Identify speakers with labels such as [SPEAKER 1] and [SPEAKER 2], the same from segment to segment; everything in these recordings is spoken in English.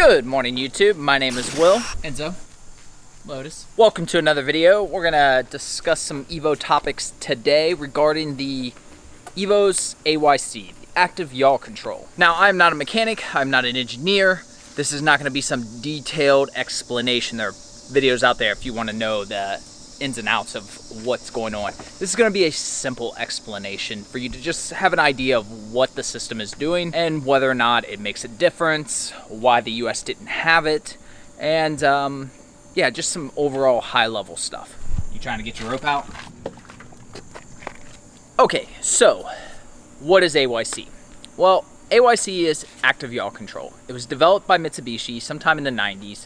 [SPEAKER 1] Good morning, YouTube. My name is Will.
[SPEAKER 2] Enzo. Lotus.
[SPEAKER 1] Welcome to another video. We're gonna discuss some Evo topics today regarding the Evo's AYC, the active yaw control. Now, I'm not a mechanic, I'm not an engineer. This is not gonna be some detailed explanation. There are videos out there if you wanna know the ins and outs of what's going on. This is gonna be a simple explanation for you to just have an idea of what the system is doing and whether or not it makes a difference, why the US didn't have it, and yeah, just some overall high-level stuff.
[SPEAKER 2] You trying to get your rope out?
[SPEAKER 1] Okay, so what is AYC? Well, AYC is active yaw control. It was developed by Mitsubishi sometime in the 90s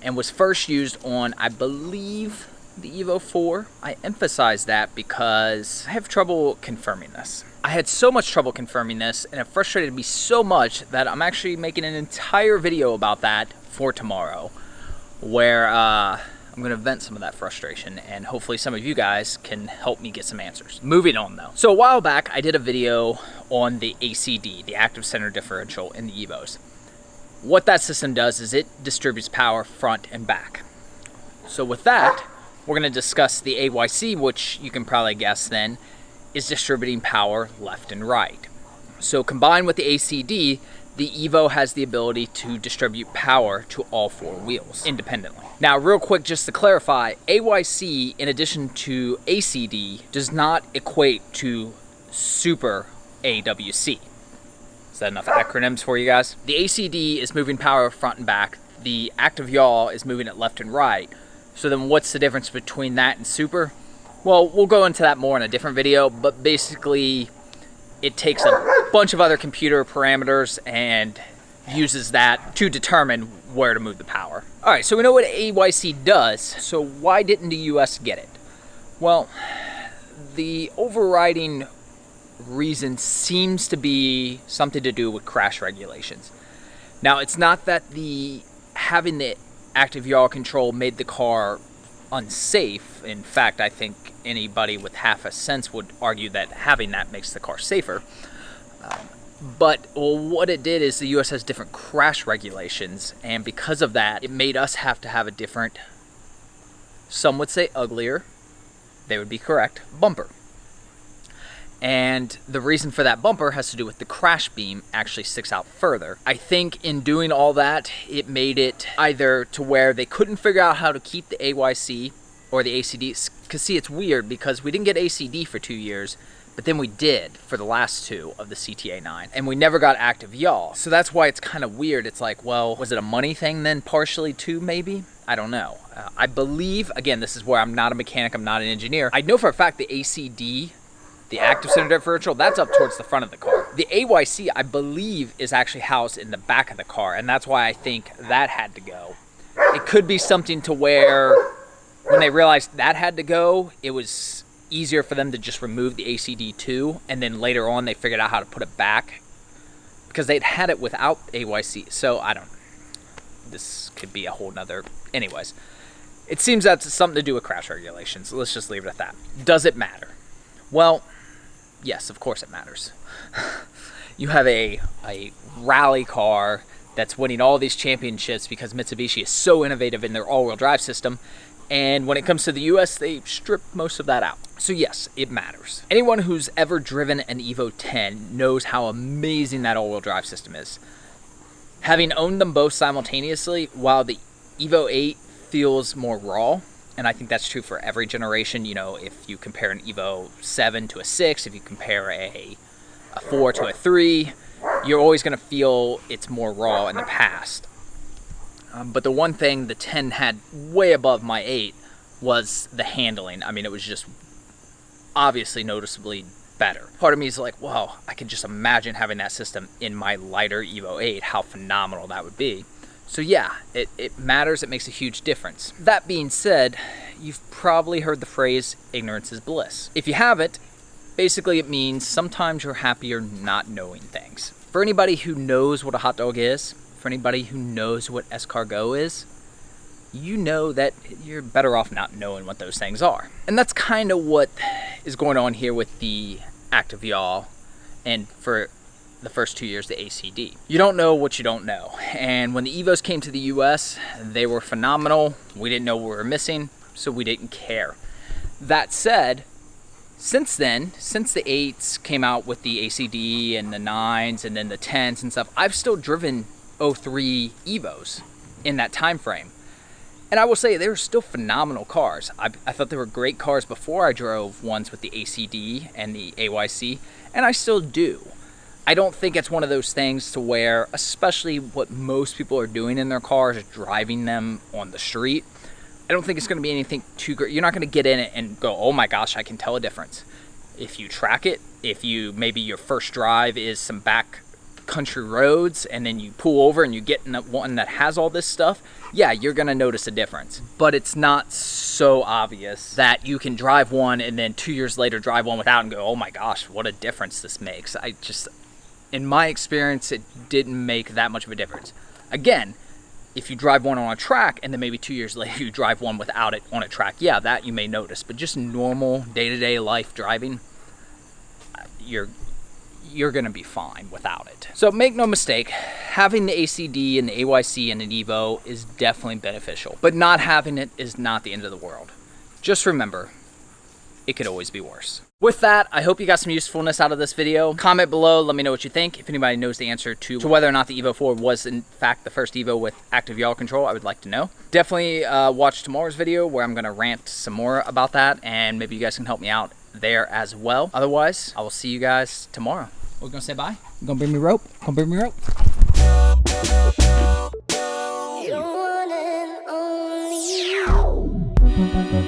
[SPEAKER 1] and was first used on, I believe, the Evo 4. I emphasize that because I have trouble confirming this. I had so much trouble confirming this, and it frustrated me so much that I'm actually making an entire video about that for tomorrow, where I'm going to vent some of that frustration, and hopefully some of you guys can help me get some answers. Moving on though. So a while back, I did a video on the ACD, the active center differential in the Evos. What that system does is it distributes power front and back. So with that, we're going to discuss the AYC, which you can probably guess then, is distributing power left and right. So combined with the ACD, the Evo has the ability to distribute power to all four wheels independently. Now, real quick, just to clarify, AYC, in addition to ACD, does not equate to Super AWC. Is that enough acronyms for you guys? The ACD is moving power front and back. The active yaw is moving it left and right. So then what's the difference between that and Super? Well, we'll go into that more in a different video, but basically it takes a bunch of other computer parameters and uses that to determine where to move the power. All right, so we know what AYC does, so why didn't the US get it? Well, the overriding reason seems to be something to do with crash regulations. Now, it's not that having the active yaw control made the car unsafe. In fact, I think anybody with half a sense would argue that having that makes the car safer. But what it did is the US has different crash regulations, and because of that, it made us have to have a different, some would say uglier, they would be correct, bumper. And the reason for that bumper has to do with the crash beam actually sticks out further. I think in doing all that, it made it either to where they couldn't figure out how to keep the AYC or the ACD. Because see, it's weird because we didn't get ACD for 2 years, but then we did for the last two of the CTA9. And we never got active yaw. So that's why it's kind of weird. It's like, well, was it a money thing then partially too, maybe? I don't know. I believe, again, this is where I'm not a mechanic, I'm not an engineer. I know for a fact the ACD, the active center differential, that's up towards the front of the car. The AYC, I believe, is actually housed in the back of the car, and that's why I think that had to go. It could be something to where when they realized that had to go, it was easier for them to just remove the ACD too, and then later on they figured out how to put it back because they'd had it without AYC. So I don't, this could be a whole nother, anyways. It seems that's something to do with crash regulations. Let's just leave it at that. Does it matter? Well, yes, of course it matters. You have a rally car that's winning all these championships because Mitsubishi is so innovative in their all-wheel drive system, and when it comes to the US, they stripped most of that out. So yes, it matters. Anyone who's ever driven an Evo 10 knows how amazing that all-wheel drive system is. Having owned them both simultaneously, while the Evo 8 feels more raw, and I think that's true for every generation. You know, if you compare an Evo 7 to a 6, if you compare a 4 to a 3, you're always going to feel it's more raw in the past. But the one thing the 10 had way above my 8 was the handling. I mean, it was just obviously noticeably better. Part of me is like, wow, I can just imagine having that system in my lighter Evo 8, how phenomenal that would be. So yeah, it matters, it makes a huge difference. That being said, you've probably heard the phrase, ignorance is bliss. If you haven't, basically it means sometimes you're happier not knowing things. For anybody who knows what a hot dog is, for anybody who knows what escargot is, you know that you're better off not knowing what those things are. And that's kind of what is going on here with the active yaw. And for the first 2 years the ACD. You don't know what you don't know. And when the Evos came to the US, they were phenomenal. We didn't know what we were missing, so we didn't care. That said, since then, since the 8s came out with the ACD and the 9s and then the 10s and stuff, I've still driven 03 Evos in that time frame. And I will say they were still phenomenal cars. I thought they were great cars before I drove ones with the ACD and the AYC, and I still do. I don't think it's one of those things to where, especially what most people are doing in their cars, is driving them on the street. I don't think it's going to be anything too great. You're not going to get in it and go, oh my gosh, I can tell a difference. If you track it, if you maybe your first drive is some back country roads and then you pull over and you get in one that has all this stuff, yeah, you're going to notice a difference. But it's not so obvious that you can drive one and then 2 years later drive one without and go, oh my gosh, what a difference this makes. In my experience, it didn't make that much of a difference. Again, if you drive one on a track and then maybe 2 years later you drive one without it on a track, yeah, that you may notice. But just normal day-to-day life driving, you're going to be fine without it. So make no mistake, having the ACD and the AYC and an Evo is definitely beneficial. But not having it is not the end of the world. Just remember, it could always be worse. With that, I hope you got some usefulness out of this video. Comment below, let me know what you think. If anybody knows the answer to whether or not the Evo 4 was in fact the first Evo with active yaw control, I would like to know. Definitely watch tomorrow's video where I'm gonna rant some more about that, and maybe you guys can help me out there as well. Otherwise, I will see you guys tomorrow.
[SPEAKER 2] We're gonna say bye.
[SPEAKER 1] You gonna bring me rope? Gonna bring me rope?
[SPEAKER 3] You're one and only.